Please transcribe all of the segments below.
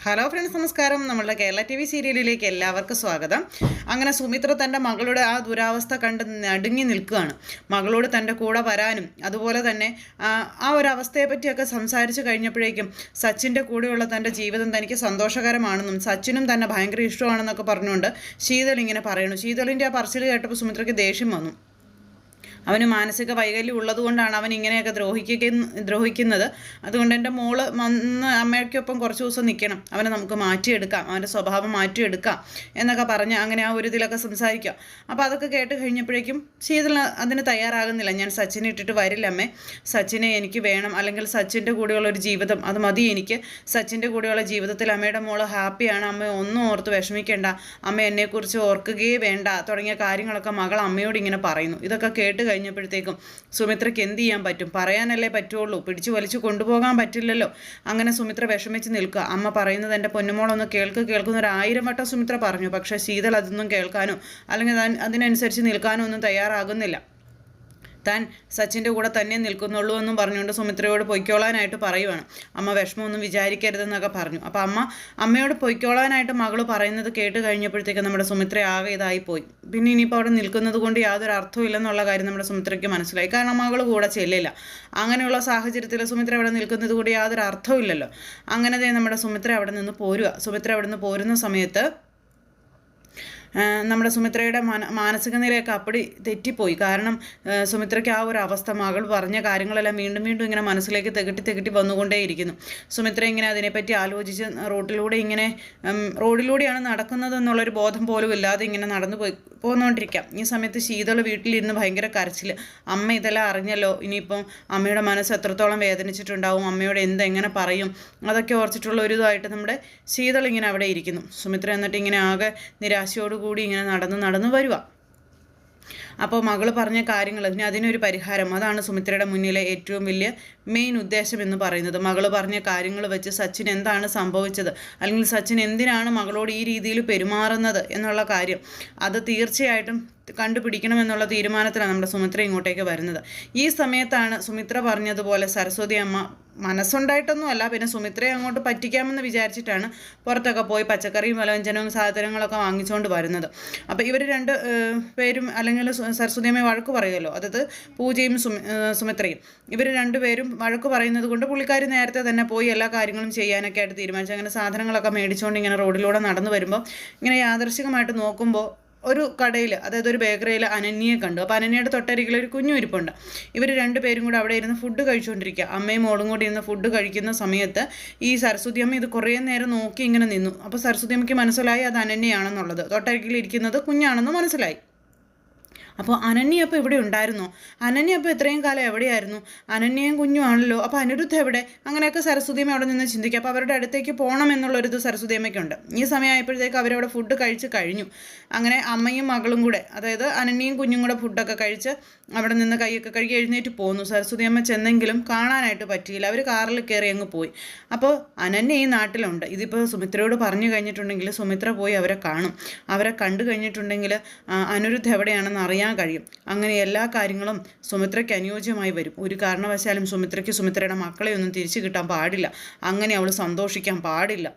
Hello friends, നമസ്കാരം. നമ്മളുടെ Kerala TV സീരിയലിലേക്ക് എല്ലാവർക്കും സ്വാഗതം. അങ്ങനെ സുമിത്ര തൻ്റെ മകളുടെ ആ ദുരാവസ്ഥ കണ്ട് നടുങ്ങി നിൽക്കുകയാണ്. മകളോട് തൻ്റെ കൂടെ വരാനും അതുപോലെ തന്നെ ആ ഒരു അവസ്ഥയെ പറ്റിയൊക്കെ സംസാരിച്ച് കഴിഞ്ഞപ്പോഴേക്കും സച്ചിൻ്റെ കൂടെയുള്ള തൻ്റെ ജീവിതം തനിക്ക് സന്തോഷകരമാണെന്നും സച്ചിനും തന്നെ ഭയങ്കര ഇഷ്ടമാണെന്നൊക്കെ പറഞ്ഞുകൊണ്ട് ശീതൾ ഇങ്ങനെ പറയുന്നു. ശീതളിൻ്റെ ആ പറച്ചിൽ കേട്ടപ്പോൾ സുമിത്രയ്ക്ക് ദേഷ്യം വന്നു. അവന് മാനസിക വൈകല്യം ഉള്ളതുകൊണ്ടാണ് അവൻ ഇങ്ങനെയൊക്കെ ദ്രോഹിക്കുന്നത്. അതുകൊണ്ട് എൻ്റെ മോള് വന്ന് അമ്മയ്ക്കൊപ്പം കുറച്ച് ദിവസം നിൽക്കണം, അവനെ നമുക്ക് മാറ്റിയെടുക്കാം, അവൻ്റെ സ്വഭാവം മാറ്റിയെടുക്കാം എന്നൊക്കെ പറഞ്ഞ് അങ്ങനെ ആ ഒരു ഇതിലൊക്കെ സംസാരിക്കാം. അപ്പോൾ അതൊക്കെ കേട്ട് കഴിഞ്ഞപ്പോഴേക്കും ശീതൾ അതിന് തയ്യാറാകുന്നില്ല. ഞാൻ സച്ചിനെ ഇട്ടിട്ട് വരില്ല അമ്മേ, സച്ചിനെ എനിക്ക് വേണം, അല്ലെങ്കിൽ സച്ചിൻ്റെ കൂടെയുള്ള ഒരു ജീവിതം അത് മതി എനിക്ക്. സച്ചിൻ്റെ കൂടെയുള്ള ജീവിതത്തിൽ അമ്മയുടെ മോള് ഹാപ്പിയാണ്, അമ്മ ഒന്നും ഓർത്ത് വിഷമിക്കേണ്ട, അമ്മ എന്നെക്കുറിച്ച് ഓർക്കുകയേ വേണ്ട തുടങ്ങിയ കാര്യങ്ങളൊക്കെ മകൾ അമ്മയോട് ഇങ്ങനെ പറയുന്നു. ഇതൊക്കെ കേട്ട് കഴിഞ്ഞപ്പോഴത്തേക്കും സുമിത്രയ്ക്ക് എന്ത് ചെയ്യാൻ പറ്റും? പറയാനല്ലേ പറ്റുള്ളൂ, പിടിച്ചു വലിച്ചു കൊണ്ടുപോകാൻ പറ്റില്ലല്ലോ. അങ്ങനെ സുമിത്ര വിഷമിച്ച് നിൽക്കുക. അമ്മ പറയുന്നത് എൻ്റെ പൊന്നുമോളൊന്ന് കേൾക്കുന്ന 1000 വട്ടം സുമിത്ര പറഞ്ഞു. പക്ഷേ ശീതൾ അതൊന്നും കേൾക്കാനോ അല്ലെങ്കിൽ അതിനനുസരിച്ച് നിൽക്കാനോ ഒന്നും തയ്യാറാകുന്നില്ല. താൻ സച്ചിൻ്റെ കൂടെ തന്നെ നിൽക്കുന്നുള്ളൂ എന്നും പറഞ്ഞുകൊണ്ട് സുമിത്രയോട് പൊയ്ക്കോളാനായിട്ട് പറയുവാണ്. അമ്മ വിഷമമൊന്നും വിചാരിക്കരുതെന്നൊക്കെ പറഞ്ഞു. അപ്പോൾ അമ്മയോട് പൊയ്ക്കോളാനായിട്ട് മകൾ പറയുന്നത് കേട്ട് കഴിഞ്ഞപ്പോഴത്തേക്ക് നമ്മുടെ സുമിത്ര ആകെ ഇതായിപ്പോയി. പിന്നെ ഇനിയിപ്പോൾ അവിടെ നിൽക്കുന്നത് കൊണ്ട് യാതൊരു അർത്ഥവും ഇല്ലെന്നുള്ള കാര്യം നമ്മുടെ സുമിത്രയ്ക്ക് മനസ്സിലായി. കാരണം മകൾ കൂടെ ചെല്ലില്ല. അങ്ങനെയുള്ള സാഹചര്യത്തിൽ സുമിത്ര അവിടെ നിൽക്കുന്നത് കൊണ്ട് യാതൊരു അർത്ഥവും ഇല്ലല്ലോ. അങ്ങനെ നമ്മുടെ സുമിത്ര അവിടെ നിന്ന് പോരുക. സുമിത്ര അവിടെ നിന്ന് പോരുന്ന സമയത്ത് നമ്മുടെ സുമിത്രയുടെ മാനസിക നിലയൊക്കെ അപ്പടി തെറ്റിപ്പോയി. കാരണം സുമിത്രയ്ക്ക് ആ ഒരു അവസ്ഥ, മകൾ പറഞ്ഞ കാര്യങ്ങളെല്ലാം വീണ്ടും വീണ്ടും ഇങ്ങനെ മനസ്സിലേക്ക് തെകട്ടി വന്നുകൊണ്ടേയിരിക്കുന്നു. സുമിത്ര ഇങ്ങനെ അതിനെപ്പറ്റി ആലോചിച്ച് റോഡിലൂടെയാണ് നടക്കുന്നത് എന്നുള്ളൊരു ബോധം പോലും ഇല്ലാതെ ഇങ്ങനെ നടന്നു പോന്നുകൊണ്ടിരിക്കാം. ഈ സമയത്ത് ശീതൾ വീട്ടിലിരുന്ന് ഭയങ്കര കരച്ചിൽ. അമ്മ ഇതെല്ലാം അറിഞ്ഞല്ലോ, ഇനിയിപ്പം അമ്മയുടെ മനസ്സ് എത്രത്തോളം വേദനിച്ചിട്ടുണ്ടാവും, അമ്മയോട് എന്തെങ്ങനെ പറയും, അതൊക്കെ ഓർച്ചിട്ടുള്ള ഒരു ഇതായിട്ട് നമ്മുടെ ശീതൾ ഇങ്ങനെ അവിടെ ഇരിക്കുന്നു. സുമിത്ര എന്നിട്ട് ഇങ്ങനെ ആകെ നിരാശയോടുകൂടി ഇങ്ങനെ നടന്നു വരിക. അപ്പോൾ മകൾ പറഞ്ഞ കാര്യങ്ങൾ, ഇനി അതിനൊരു പരിഹാരം, അതാണ് സുമിത്രയുടെ മുന്നിലെ ഏറ്റവും വലിയ മെയിൻ ഉദ്ദേശം എന്ന് പറയുന്നത്. മകൾ പറഞ്ഞ കാര്യങ്ങൾ വെച്ച് സച്ചിൻ എന്താണ് സംഭവിച്ചത്, അല്ലെങ്കിൽ സച്ചിൻ എന്തിനാണ് മകളോട് ഈ രീതിയിൽ പെരുമാറുന്നത് എന്നുള്ള കാര്യം അത് തീർച്ചയായിട്ടും കണ്ടുപിടിക്കണമെന്നുള്ള തീരുമാനത്തിലാണ് നമ്മുടെ സുമിത്ര ഇങ്ങോട്ടേക്ക് വരുന്നത്. ഈ സമയത്താണ് സുമിത്ര പറഞ്ഞതുപോലെ സരസ്വതി അമ്മ മനസ്സുണ്ടായിട്ടൊന്നുമല്ല, പിന്നെ സുമിത്രയെ അങ്ങോട്ട് പറ്റിക്കാമെന്ന് വിചാരിച്ചിട്ടാണ് പുറത്തൊക്കെ പോയി പച്ചക്കറിയും വലവ്യഞ്ജനവും സാധനങ്ങളൊക്കെ വാങ്ങിച്ചുകൊണ്ട് വരുന്നത്. അപ്പോൾ ഇവർ രണ്ട് പേരും, അല്ലെങ്കിൽ സരസ്വതി അമ്മയെ വഴക്ക് പറയുമല്ലോ, അതായത് പൂജയും സുമിത്രയും, ഇവർ രണ്ടുപേരും വഴക്ക് പറയുന്നത് കൊണ്ട് പുള്ളിക്കാരി നേരത്തെ തന്നെ പോയി എല്ലാ കാര്യങ്ങളും ചെയ്യാനൊക്കെ ആയിട്ട് തീരുമാനിച്ചു. അങ്ങനെ സാധനങ്ങളൊക്കെ മേടിച്ചുകൊണ്ട് ഇങ്ങനെ റോഡിലൂടെ നടന്നു വരുമ്പോൾ ഇങ്ങനെ യാദൃശികമായിട്ട് നോക്കുമ്പോൾ ഒരു കടയിൽ, അതായത് ഒരു ബേക്കറിയിൽ അനന്യയെ കണ്ടു. അപ്പോൾ അനന്യയുടെ തൊട്ടരികിൽ ഒരു കുഞ്ഞു ഇരിപ്പുണ്ട്. ഇവർ രണ്ടുപേരും കൂടെ അവിടെ ഇരുന്ന് ഫുഡ് കഴിച്ചുകൊണ്ടിരിക്കുക. അമ്മയും മോളും കൂടി ഇരുന്ന് ഫുഡ് കഴിക്കുന്ന സമയത്ത് ഈ സരസ്വതി അമ്മ ഇത് കുറേ നേരം നോക്കി ഇങ്ങനെ നിന്നു. അപ്പോൾ സരസ്വതി അമ്മയ്ക്ക് മനസ്സിലായി അത് അനന്യയാണെന്നുള്ളത്, തൊട്ടരികിൽ ഇരിക്കുന്നത് കുഞ്ഞാണെന്ന് മനസ്സിലായി. അപ്പോൾ അനന്യ അപ്പോൾ ഇവിടെ ഉണ്ടായിരുന്നോ? അനന്യ അപ്പോൾ ഇത്രയും കാലം എവിടെയായിരുന്നു? അനന്യയും കുഞ്ഞുമാണല്ലോ, അപ്പോൾ അനിരുദ്ധ എവിടെ? അങ്ങനെയൊക്കെ സരസ്വതിയമ്മ അവിടെ നിന്ന് ചിന്തിക്കുക. അപ്പോൾ അവരുടെ അടുത്തേക്ക് പോകണം എന്നുള്ളൊരിത് സരസ്വതിയമ്മയ്ക്കുണ്ട്. ഈ സമയമായപ്പോഴത്തേക്ക് അവരവിടെ ഫുഡ് കഴിച്ച് കഴിഞ്ഞു. അങ്ങനെ അമ്മയും മകളും കൂടെ, അതായത് അനന്യയും കുഞ്ഞും കൂടെ ഫുഡൊക്കെ കഴിച്ച് അവിടെ നിന്ന് കൈയൊക്കെ കഴുകി എഴുന്നേറ്റ് പോന്നു. സരസ്വതിയമ്മ ചെന്നെങ്കിലും കാണാനായിട്ട് പറ്റിയില്ല. അവർ കാറിൽ കയറി അങ്ങ് പോയി. അപ്പോൾ അനന്യ ഈ നാട്ടിലുണ്ട്. ഇതിപ്പോൾ സുമിത്രയോട് പറഞ്ഞു കഴിഞ്ഞിട്ടുണ്ടെങ്കിൽ സുമിത്ര പോയി അവരെ കാണും. അവരെ കണ്ടു കഴിഞ്ഞിട്ടുണ്ടെങ്കിൽ അനിരുദ്ധ എവിടെയാണെന്ന് അറിയാൻ കഴിയും. അങ്ങനെ എല്ലാ കാര്യങ്ങളും സുമിത്രയ്ക്ക് അനുയോജ്യമായി വരും. ഒരു കാരണവശാലും സുമിത്രയ്ക്ക് സുമിത്രയുടെ മക്കളെ ഒന്നും തിരിച്ചു കിട്ടാൻ പാടില്ല. അങ്ങനെ അവൾ സന്തോഷിക്കാൻ പാടില്ല.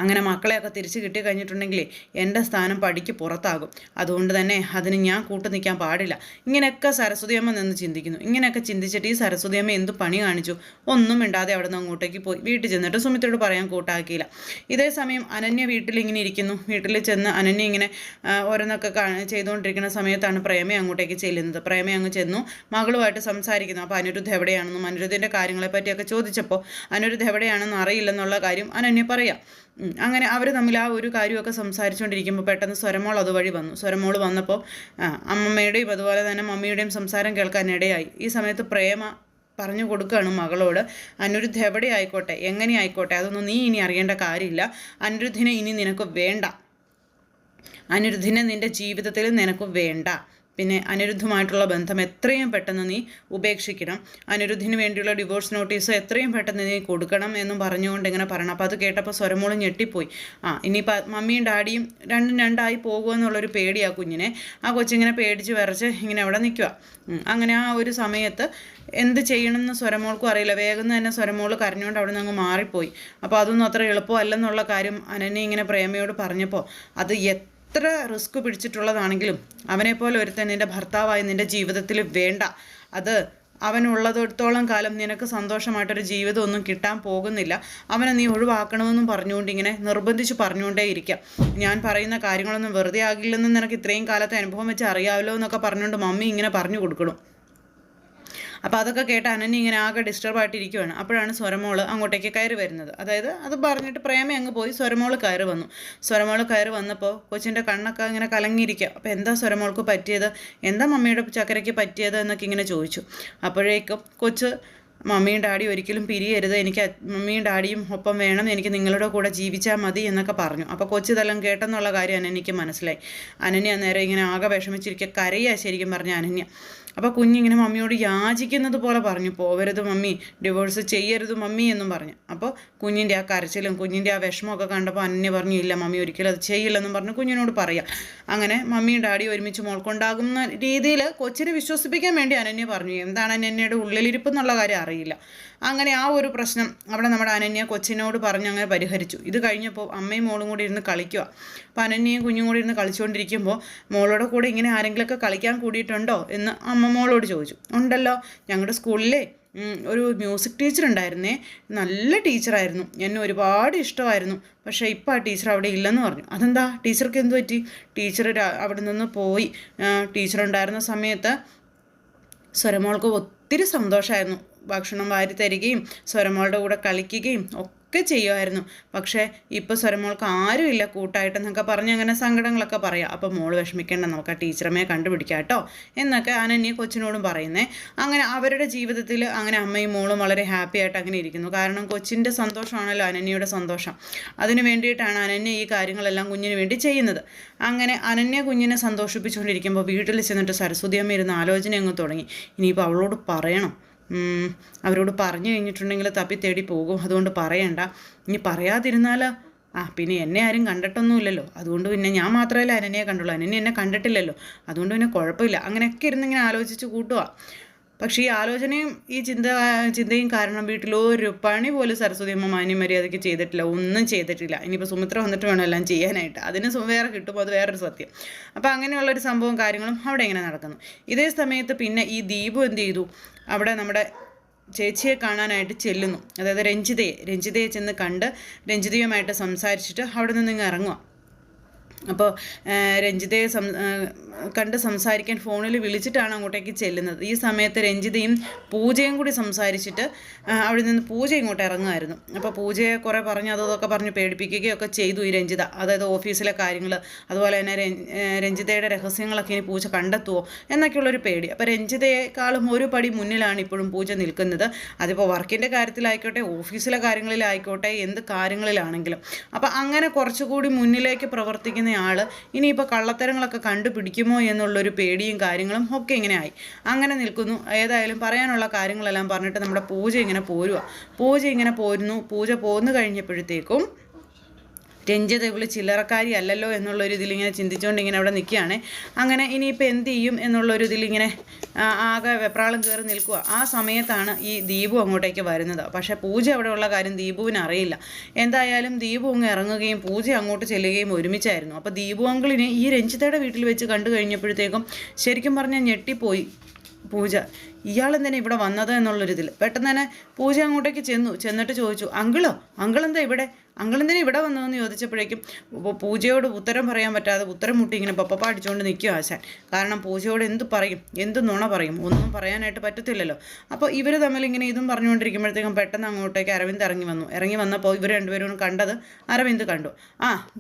അങ്ങനെ മക്കളെയൊക്കെ തിരിച്ചു കിട്ടി കഴിഞ്ഞിട്ടുണ്ടെങ്കിൽ എൻ്റെ സ്ഥാനം പടിക്ക് പുറത്താകും. അതുകൊണ്ട് തന്നെ അതിന് ഞാൻ കൂട്ടു നിൽക്കാൻ പാടില്ല. ഇങ്ങനെയൊക്കെ സരസ്വതിയമ്മ നിന്ന് ചിന്തിക്കുന്നു. ഇങ്ങനെയൊക്കെ ചിന്തിച്ചിട്ട് ഈ സരസ്വതിയമ്മ എന്ത് പണി കാണിച്ചു? ഒന്നും മിണ്ടാതെ അവിടെ നിന്ന് അങ്ങോട്ടേക്ക് പോയി. വീട്ടിൽ ചെന്നിട്ട് സുമിത്രയോട് പറയാൻ കൂട്ടാക്കിയില്ല. ഇതേ സമയം അനന്യ വീട്ടിലിങ്ങനെ ഇരിക്കുന്നു. വീട്ടിൽ ചെന്ന് അനന്യ ഇങ്ങനെ ഓരോന്നൊക്കെ ചെയ്തുകൊണ്ടിരിക്കുന്ന സമയത്താണ് പ്രേമ അങ്ങോട്ടേക്ക് ചെല്ലുന്നത്. പ്രേമ അങ്ങ് ചെന്നു മകളുമായിട്ട് സംസാരിക്കുന്നു. അപ്പോൾ അനിരുദ്ധ എവിടെയാണെന്നും അനിരുദ്ധിൻ്റെ കാര്യങ്ങളെ പറ്റിയൊക്കെ ചോദിച്ചപ്പോൾ അനിരുദ്ധ എവിടെയാണെന്ന് അറിയില്ലെന്നുള്ള കാര്യം അനന്യ പറയാം. അങ്ങനെ അവർ തമ്മിൽ ആ ഒരു കാര്യമൊക്കെ സംസാരിച്ചുകൊണ്ടിരിക്കുമ്പോൾ പെട്ടെന്ന് സ്വരമോൾ അതുവഴി വന്നു. സ്വരമോൾ വന്നപ്പോൾ അമ്മമ്മയുടെയും അതുപോലെ തന്നെ മമ്മിയുടെയും സംസാരം കേൾക്കാനിടയായി. ഈ സമയത്ത് പ്രേമ പറഞ്ഞു കൊടുക്കുകയാണ് മകളോട്, അനിരുദ്ധ എവിടെ ആയിക്കോട്ടെ, എങ്ങനെ ആയിക്കോട്ടെ, അതൊന്നും നീ ഇനി അറിയേണ്ട കാര്യമില്ല. അനിരുദ്ധിനെ ഇനി നിനക്ക് വേണ്ട. അനിരുദ്ധിനെ നിൻ്റെ ജീവിതത്തിൽ നിനക്ക് വേണ്ട. പിന്നെ അനിരുദ്ധമായിട്ടുള്ള ബന്ധം എത്രയും പെട്ടെന്ന് നീ ഉപേക്ഷിക്കണം, അനിരുദ്ധിന് വേണ്ടിയുള്ള ഡിവോഴ്സ് നോട്ടീസ് എത്രയും പെട്ടെന്ന് നീ കൊടുക്കണം എന്നും പറഞ്ഞുകൊണ്ട് ഇങ്ങനെ പറയണം. അപ്പോൾ അത് കേട്ടപ്പോൾ സ്വരമോളും ഞെട്ടിപ്പോയി. ഇനിയിപ്പോൾ മമ്മിയും ഡാഡിയും രണ്ടും രണ്ടായി പോകുമെന്നുള്ളൊരു പേടി ആ കുഞ്ഞിനെ. ആ കൊച്ചിങ്ങനെ പേടിച്ച് വിറച്ച് ഇങ്ങനെ അവിടെ നിൽക്കുക. അങ്ങനെ ആ ഒരു സമയത്ത് എന്ത് ചെയ്യണമെന്ന് സ്വരമോൾക്കും അറിയില്ല. വേഗം തന്നെ സ്വരമോൾ കരഞ്ഞുകൊണ്ട് അവിടെ നിന്ന് അങ്ങ് മാറിപ്പോയി. അപ്പോൾ അതൊന്നും അത്ര എളുപ്പമല്ലെന്നുള്ള കാര്യം അനന്യ ഇങ്ങനെ പ്രേമയോട് പറഞ്ഞപ്പോൾ അത് എത്ര റിസ്ക് പിടിച്ചിട്ടുള്ളതാണെങ്കിലും അവനെപ്പോലെ ഒരുത്തൻ നിൻ്റെ ഭർത്താവായി നിൻ്റെ ജീവിതത്തിൽ വേണ്ട. അത് അവനുള്ളതിടത്തോളം കാലം നിനക്ക് സന്തോഷമായിട്ടൊരു ജീവിതമൊന്നും കിട്ടാൻ പോകുന്നില്ല. അവനെ നീ ഒഴിവാക്കണമെന്നും പറഞ്ഞുകൊണ്ട് ഇങ്ങനെ നിർബന്ധിച്ച് പറഞ്ഞുകൊണ്ടേ ഇരിക്കാം. ഞാൻ പറയുന്ന കാര്യങ്ങളൊന്നും വെറുതെ ആകില്ലെന്ന് നിനക്ക് ഇത്രയും കാലത്തെ അനുഭവം വെച്ച് അറിയാമല്ലോ എന്നൊക്കെ പറഞ്ഞുകൊണ്ട് മമ്മി ഇങ്ങനെ പറഞ്ഞു കൊടുക്കണം. അപ്പോൾ അതൊക്കെ കേട്ട് അനന്യ ഇങ്ങനെ ആകെ ഡിസ്റ്റർബായിട്ടിരിക്കുകയാണ്. അപ്പോഴാണ് സ്വരമോൾ അങ്ങോട്ടേക്ക് കയറി വരുന്നത്. അതായത് അത് പറഞ്ഞിട്ട് പ്രേമ അങ്ങ് പോയി, സ്വരമോൾ കയറി വന്നു. സ്വരമോൾ കയറി വന്നപ്പോൾ കൊച്ചിൻ്റെ കണ്ണൊക്കെ ഇങ്ങനെ കലങ്ങിയിരിക്കുക. അപ്പോൾ എന്താ സ്വരമോൾക്ക് പറ്റിയത്, എന്താ മമ്മിയുടെ ചക്കരയ്ക്ക് പറ്റിയത് എന്നൊക്കെ ഇങ്ങനെ ചോദിച്ചു. അപ്പോഴേക്കും കൊച്ച് മമ്മിയും ഡാഡിയും ഒരിക്കലും പിരിയരുത്, എനിക്ക് മമ്മിയും ഡാഡിയും ഒപ്പം വേണം, എനിക്ക് നിങ്ങളുടെ കൂടെ ജീവിച്ചാൽ മതി എന്നൊക്കെ പറഞ്ഞു. അപ്പോൾ കൊച്ചു ഇതെല്ലാം കേട്ടെന്നുള്ള കാര്യം അനന്യയ്ക്ക് മനസ്സിലായി. അനന്യ നേരെ ഇങ്ങനെ ആകെ വിഷമിച്ചിരിക്കുക, കരയുക ശരിക്കും പറഞ്ഞ അനന്യ. അപ്പോൾ കുഞ്ഞിങ്ങനെ മമ്മിയോട് യാചിക്കുന്നത് പോലെ പറഞ്ഞു, പോവരുത് മമ്മി, ഡിവോഴ്സ് ചെയ്യരുത് മമ്മി എന്നും പറഞ്ഞു. അപ്പോൾ കുഞ്ഞിൻ്റെ ആ കരച്ചിലും കുഞ്ഞിൻ്റെ ആ വിഷമമൊക്കെ കണ്ടപ്പോൾ അനന്യ പറഞ്ഞു, ഇല്ല മമ്മി ഒരിക്കലും അത് ചെയ്യില്ലെന്നും പറഞ്ഞു കുഞ്ഞിനോട് പറയാം. അങ്ങനെ മമ്മിയും ഡാഡിയും ഒരുമിച്ച് മോൾക്കുണ്ടാകുന്ന രീതിയിൽ കൊച്ചിനെ വിശ്വസിപ്പിക്കാൻ വേണ്ടി അനന്യ പറഞ്ഞു. എന്താണ് അനന്യയുടെ ഉള്ളിലിരിപ്പ് എന്നുള്ള കാര്യം അറിയില്ല. അങ്ങനെ ആ ഒരു പ്രശ്നം അവിടെ നമ്മുടെ അനന്യ കൊച്ചിനോട് പറഞ്ഞ് അങ്ങനെ പരിഹരിച്ചു. ഇത് കഴിഞ്ഞപ്പോൾ അമ്മയും മോളും കൂടി ഇരുന്ന് കളിക്കുക. അപ്പോൾ അനന്യയും കുഞ്ഞും കൂടി ഇരുന്ന് കളിച്ചുകൊണ്ടിരിക്കുമ്പോൾ മോളോടെ കൂടെ ഇങ്ങനെ ആരെങ്കിലുമൊക്കെ കളിക്കാൻ കൂടിയിട്ടുണ്ടോ എന്ന് അമ്മ മോളോട് ചോദിച്ചു. ഉണ്ടല്ലോ, ഞങ്ങളുടെ സ്കൂളിലെ ഒരു മ്യൂസിക് ടീച്ചർ ഉണ്ടായിരുന്നേ, നല്ല ടീച്ചറായിരുന്നു, എന്നെ ഒരുപാട് ഇഷ്ടമായിരുന്നു. പക്ഷേ ഇപ്പോൾ ആ ടീച്ചർ അവിടെ ഇല്ലെന്ന് പറഞ്ഞു. അതെന്താ, ടീച്ചർക്ക് എന്ത് പറ്റി? ടീച്ചർ അവിടെ നിന്ന് പോയി. ടീച്ചർ ഉണ്ടായിരുന്ന സമയത്ത് സ്വരമോൾക്ക് ഒത്തിരി സന്തോഷമായിരുന്നു. ഭക്ഷണം വാരി തരികയും സ്വരമോളുടെ കൂടെ കളിക്കുകയും ഒക്കെ ചെയ്യുമായിരുന്നു. പക്ഷേ ഇപ്പോൾ സ്വരമോൾക്ക് ആരുമില്ല കൂട്ടായിട്ടെന്നൊക്കെ പറഞ്ഞ് അങ്ങനെ സങ്കടങ്ങളൊക്കെ പറയാം. അപ്പോൾ മോൾ വിഷമിക്കേണ്ട, നമുക്ക് ആ ടീച്ചറമ്മയെ കണ്ടുപിടിക്കാം കേട്ടോ എന്നൊക്കെ അനന്യ കൊച്ചിനോടും പറയുന്നേ. അങ്ങനെ അവരുടെ ജീവിതത്തിൽ അങ്ങനെ അമ്മയും മോളും വളരെ ഹാപ്പി ആയിട്ട് അങ്ങനെ ഇരിക്കുന്നു. കാരണം കൊച്ചിൻ്റെ സന്തോഷമാണല്ലോ അനന്യയുടെ സന്തോഷം. അതിന് വേണ്ടിയിട്ടാണ് അനന്യ ഈ കാര്യങ്ങളെല്ലാം കുഞ്ഞിന് വേണ്ടി ചെയ്യുന്നത്. അങ്ങനെ അനന്യ കുഞ്ഞിനെ സന്തോഷിപ്പിച്ചുകൊണ്ടിരിക്കുമ്പോൾ വീട്ടിൽ ചെന്നിട്ട് സരസ്വതി അമ്മ ഇരുന്ന് ആലോചന അങ്ങ് തുടങ്ങി. ഇനിയിപ്പോൾ അവളോട് പറയണം, അവരോട് പറഞ്ഞു കഴിഞ്ഞിട്ടുണ്ടെങ്കിൽ തപ്പി തേടി പോകും, അതുകൊണ്ട് പറയണ്ട. ഇനി പറയാതിരുന്നാലോ, പിന്നെ എന്നെ ആരും കണ്ടിട്ടൊന്നുമില്ലല്ലോ, അതുകൊണ്ട് പിന്നെ ഞാൻ മാത്രമല്ല അനന്യയെ കണ്ടുള്ളൂ, അനന്യ എന്നെ കണ്ടിട്ടില്ലല്ലോ, അതുകൊണ്ട് പിന്നെ കുഴപ്പമില്ല. അങ്ങനെയൊക്കെ ഇരുന്നിങ്ങനെ ആലോചിച്ച് കൂട്ടുക. പക്ഷേ ഈ ആലോചനയും ഈ ചിന്തയും കാരണം വീട്ടിലൊരു പണി പോലും സരസ്വതി അമ്മ മാന്യം മര്യാദയ്ക്ക് ചെയ്തിട്ടില്ല, ഒന്നും ചെയ്തിട്ടില്ല. ഇനിയിപ്പോൾ സുമിത്ര വന്നിട്ട് വേണം എല്ലാം ചെയ്യാനായിട്ട്, അതിന് വേറെ കിട്ടുമ്പോൾ അത് വേറൊരു സത്യം. അപ്പോൾ അങ്ങനെയുള്ളൊരു സംഭവം കാര്യങ്ങളും അവിടെ ഇങ്ങനെ നടക്കുന്നു. ഇതേ സമയത്ത് പിന്നെ ഈ ദീപു എന്ത് ചെയ്തു, അവിടെ നമ്മുടെ ചേച്ചിയെ കാണാനായിട്ട് ചെല്ലുന്നു. അതായത് രഞ്ജിതയെ ചെന്ന് കണ്ട് രഞ്ജിതയുമായിട്ട് സംസാരിച്ചിട്ട് അവിടെ നിന്ന് ഇങ്ങ് ഇറങ്ങുക. അപ്പോൾ രഞ്ജിതയെ കണ്ട് സംസാരിക്കാൻ ഫോണിൽ വിളിച്ചിട്ടാണ് അങ്ങോട്ടേക്ക് ചെല്ലുന്നത്. ഈ സമയത്ത് രഞ്ജിതയും പൂജയും കൂടി സംസാരിച്ചിട്ട് അവിടെ നിന്ന് പൂജ ഇങ്ങോട്ട് ഇറങ്ങുമായിരുന്നു. അപ്പോൾ പൂജയെ കുറേ പറഞ്ഞ് അതൊക്കെ പറഞ്ഞ് പേടിപ്പിക്കുകയൊക്കെ ചെയ്തു ഈ രഞ്ജിത. അതായത് ഓഫീസിലെ കാര്യങ്ങൾ, അതുപോലെ തന്നെ രഞ്ജിതയുടെ രഹസ്യങ്ങളൊക്കെ ഇനി പൂജ കണ്ടെത്തുമോ എന്നൊക്കെയുള്ളൊരു പേടി. അപ്പോൾ രഞ്ജിതയെക്കാളും ഒരു പടി മുന്നിലാണ് ഇപ്പോഴും പൂജ നിൽക്കുന്നത്. അതിപ്പോൾ വർക്കിൻ്റെ കാര്യത്തിലായിക്കോട്ടെ, ഓഫീസിലെ കാര്യങ്ങളിലായിക്കോട്ടെ, എന്ത് കാര്യങ്ങളിലാണെങ്കിലും. അപ്പോൾ അങ്ങനെ കുറച്ചുകൂടി മുന്നിലേക്ക് പ്രവർത്തിക്കുന്ന ആൾ ഇനിയിപ്പോൾ കള്ളത്തരങ്ങളൊക്കെ കണ്ടുപിടിക്കുമോ എന്നുള്ളൊരു പേടിയും കാര്യങ്ങളും ഒക്കെ ഇങ്ങനെ ആയി. അങ്ങനെ നിൽക്കുന്നു. ഏതായാലും പറയാനുള്ള കാര്യങ്ങളെല്ലാം പറഞ്ഞിട്ട് നമ്മുടെ പൂജ ഇങ്ങനെ പോരുന്നു. പൂജ പോന്നു കഴിഞ്ഞപ്പോഴത്തേക്കും രഞ്ജിത ഇവള് ചില്ലറക്കാരി അല്ലല്ലോ എന്നുള്ളൊരു ഇതിലിങ്ങനെ ചിന്തിച്ചുകൊണ്ട് ഇങ്ങനെ അവിടെ നിൽക്കുകയാണ്. അങ്ങനെ ഇനിയിപ്പോൾ എന്ത് ചെയ്യും എന്നുള്ളൊരു ഇതിലിങ്ങനെ ആകെ വെപ്രാളം കയറി നിൽക്കുക. ആ സമയത്താണ് ഈ ദീപു അങ്ങോട്ടേക്ക് വരുന്നത്. പക്ഷേ പൂജ അവിടെ ഉള്ള കാര്യം ദീപുവിന് അറിയില്ല. എന്തായാലും ദീപു അങ്ങ് ഇറങ്ങുകയും പൂജ അങ്ങോട്ട് ചെല്ലുകയും ഒരുമിച്ചായിരുന്നു. അപ്പോൾ ദീപു അങ്കിളിനെ ഈ രഞ്ജിതയുടെ വീട്ടിൽ വെച്ച് കണ്ടു കഴിഞ്ഞപ്പോഴത്തേക്കും ശരിക്കും പറഞ്ഞാൽ ഞെട്ടിപ്പോയി പൂജ. ഇയാളെന്തിനാ ഇവിടെ വന്നത് എന്നുള്ളൊരിതിൽ പെട്ടെന്ന് തന്നെ പൂജ അങ്ങോട്ടേക്ക് ചെന്നിട്ട് ചോദിച്ചു, അങ്കിളെന്താ അങ്കിളെന്തിനാ ഇവിടെ വന്നതെന്ന് ചോദിച്ചപ്പോഴേക്കും പൂജയോട് ഉത്തരം പറയാൻ പറ്റാതെ ഉത്തരം മുട്ടി ഇങ്ങനെ പപ്പ അടിച്ചുകൊണ്ട് നിൽക്കും ആശാൻ. കാരണം പൂജയോട് എന്ത് പറയും, എന്ത് നുണ പറയും, ഒന്നും പറയാനായിട്ട് പറ്റത്തില്ലല്ലോ. അപ്പോൾ ഇവർ തമ്മിൽ ഇങ്ങനെ ഇതും പറഞ്ഞുകൊണ്ടിരിക്കുമ്പോഴത്തേക്കും പെട്ടെന്ന് അങ്ങോട്ടേക്ക് അരവിന്ദ് ഇറങ്ങി വന്നപ്പോൾ ഇവർ രണ്ടുപേരും കണ്ടത് അരവിന്ദ് കണ്ടു.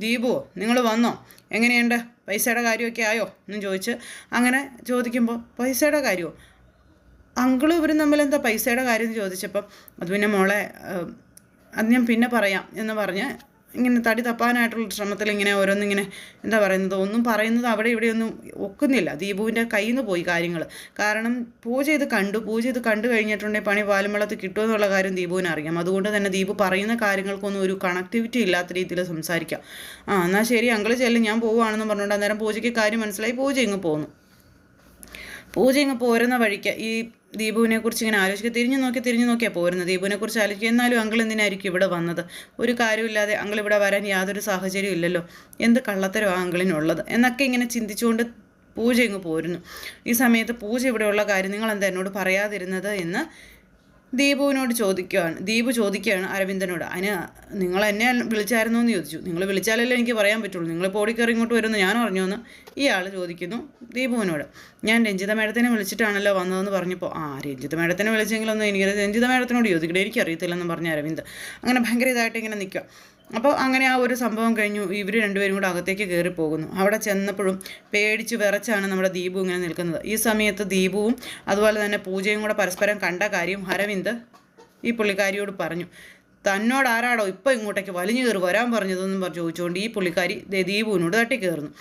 ദീപുവോ, നിങ്ങൾ വന്നോ, എങ്ങനെയുണ്ട്, പൈസയുടെ കാര്യമൊക്കെ ആയോ എന്നും ചോദിച്ച് അങ്ങനെ ചോദിക്കുമ്പോൾ പൈസയുടെ കാര്യമോ, അങ്കിളും ഇവരും തമ്മിൽ എന്താ പൈസയുടെ കാര്യം എന്ന് ചോദിച്ചപ്പം അത് പിന്നെ മോളെ അത് ഞാൻ പിന്നെ പറയാം എന്ന് പറഞ്ഞ് ഇങ്ങനെ തടി തപ്പാനായിട്ടുള്ള ശ്രമത്തിൽ ഇങ്ങനെ ഓരോന്നിങ്ങനെ എന്താ പറയുന്നത്, ഒന്നും പറയുന്നത് അവിടെ ഇവിടെയൊന്നും ഒക്കുന്നില്ല. ദീപുവിൻ്റെ കയ്യിൽ നിന്ന് പോയി കാര്യങ്ങൾ. കാരണം പൂജ ഇത് കണ്ടു കഴിഞ്ഞിട്ടുണ്ടെങ്കിൽ പണി പാലും വെള്ളത്തിൽ കിട്ടുമെന്നുള്ള കാര്യം ദീപുവിന് അറിയാം. അതുകൊണ്ട് തന്നെ ദീപു പറയുന്ന കാര്യങ്ങൾക്കൊന്നും ഒരു കണക്ടിവിറ്റി ഇല്ലാത്ത രീതിയിൽ സംസാരിക്കാം. എന്നാൽ ശരി അങ്കിൾ ചെല്ലും, ഞാൻ പോവുകയാണെന്ന് പറഞ്ഞുകൊണ്ട് അന്നേരം പൂജയ്ക്ക് കാര്യം മനസ്സിലായി. പൂജ ഇങ്ങ് പോന്നു. പോരുന്ന വഴിക്ക് ഈ ദീപുവിനെ കുറിച്ച് ഇങ്ങനെ ആലോചിക്കുക. തിരിഞ്ഞു നോക്കിയാൽ പോരുന്നത്. ദീപുവിനെ കുറിച്ച് ആലോചിക്കുക. എന്നാലും അങ്കിൾ എന്തിനായിരിക്കും ഇവിടെ വന്നത്? ഒരു കാര്യമില്ലാതെ അങ്കിൾ ഇവിടെ വരാൻ യാതൊരു സാഹചര്യവും ഇല്ലല്ലോ. എന്ത് കള്ളത്തരമാണ് അങ്കിളിനുള്ളത് എന്നൊക്കെ ഇങ്ങനെ ചിന്തിച്ചുകൊണ്ട് പൂജ ഇങ്ങ് പോരുന്നു. ഈ സമയത്ത് പൂജ ഇവിടെയുള്ള കാര്യം നിങ്ങൾ എന്താ എന്നോട് പറയാതിരുന്നത് എന്ന് ദീപുവിനോട് ദീപു ചോദിക്കുകയാണ് അരവിന്ദനോട്. അതിന് നിങ്ങൾ എന്നെ വിളിച്ചായിരുന്നോ എന്ന് ചോദിച്ചു. നിങ്ങൾ വിളിച്ചാലല്ലേ എനിക്ക് പറയാൻ പറ്റുള്ളൂ. നിങ്ങളിപ്പോൾ ഓടിക്കയറി ഇങ്ങോട്ട് വരുമെന്ന് ഞാൻ അറിഞ്ഞോന്ന് ഇയാൾ ചോദിക്കുന്നു ദീപുവിനോട്. ഞാൻ രഞ്ജിത മേഡത്തിനെ വിളിച്ചിട്ടാണല്ലോ വന്നതെന്ന് പറഞ്ഞപ്പോൾ രഞ്ജിത മേഡത്തിനെ വിളിച്ചെങ്കിലൊന്നും എനിക്ക് രഞ്ജിത മേഡത്തിനോട് ചോദിക്കട്ടെ, എനിക്കറിയത്തില്ലെന്ന് പറഞ്ഞ അരവിന്ദ് അങ്ങനെ ഭയങ്കര ഇതായിട്ട് ഇങ്ങനെ നിൽക്കുക. അപ്പോൾ അങ്ങനെ ആ ഒരു സംഭവം കഴിഞ്ഞു. ഇവർ രണ്ടുപേരും കൂടെ അകത്തേക്ക് കയറി പോകുന്നു. അവിടെ ചെന്നപ്പോഴും പേടിച്ച് വിറച്ചാണ് നമ്മുടെ ദീപു ഇങ്ങനെ നിൽക്കുന്നത്. ഈ സമയത്ത് ദീപുവും അതുപോലെ തന്നെ പൂജയും കൂടെ പരസ്പരം കണ്ട കാര്യം അരവിന്ദ് ഈ പുള്ളിക്കാരിയോട് പറഞ്ഞു. തന്നോട് ആരാടോ ഇപ്പോൾ ഇങ്ങോട്ടേക്ക് വലിഞ്ഞു കയറി വരാൻ പറഞ്ഞതെന്നും ചോദിച്ചുകൊണ്ട് ഈ പുള്ളിക്കാരി ദീപുവിനോട് തട്ടി കയറുന്നു.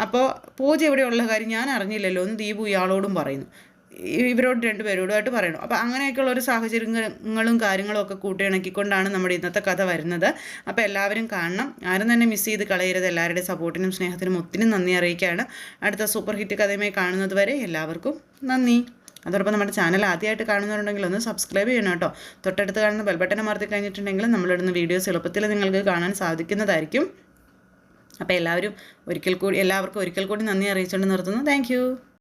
അപ്പോൾ പൂജ ഇവിടെയുള്ള കാര്യം ഞാൻ അറിഞ്ഞില്ലല്ലോ എന്ന് ദീപു ഇയാളോടും പറയുന്നു. ഇവരോട് രണ്ടുപേരോടുമായിട്ട് പറയണം. അപ്പോൾ അങ്ങനെയൊക്കെയുള്ള ഒരു സാഹചര്യങ്ങളും കാര്യങ്ങളും ഒക്കെ കൂട്ടിയിണക്കിക്കൊണ്ടാണ് നമ്മുടെ ഇന്നത്തെ കഥ വരുന്നത്. അപ്പോൾ എല്ലാവരും കാണണം. ആരും തന്നെ മിസ് ചെയ്ത് കളയരുത്. എല്ലാവരുടെയും സപ്പോർട്ടിനും സ്നേഹത്തിനും ഒത്തിരി നന്ദി അറിയിക്കുകയാണ്. അടുത്ത സൂപ്പർ ഹിറ്റ് കഥയുമായി കാണുന്നത് വരെ എല്ലാവർക്കും നന്ദി. അതോടൊപ്പം നമ്മുടെ ചാനൽ ആദ്യമായിട്ട് കാണുന്നവരുണ്ടെങ്കിൽ ഒന്ന് സബ്സ്ക്രൈബ് ചെയ്യണം കേട്ടോ. തൊട്ടടുത്ത് കാണുന്ന ബെൽബട്ടൺ അമർത്തി കഴിഞ്ഞിട്ടുണ്ടെങ്കിൽ നമ്മളിടുന്ന വീഡിയോസ് എളുപ്പത്തിൽ നിങ്ങൾക്ക് കാണാൻ സാധിക്കുന്നതായിരിക്കും. അപ്പോൾ എല്ലാവർക്കും ഒരിക്കൽ കൂടി നന്ദി അറിയിച്ചുകൊണ്ട് നിർത്തുന്നു. താങ്ക്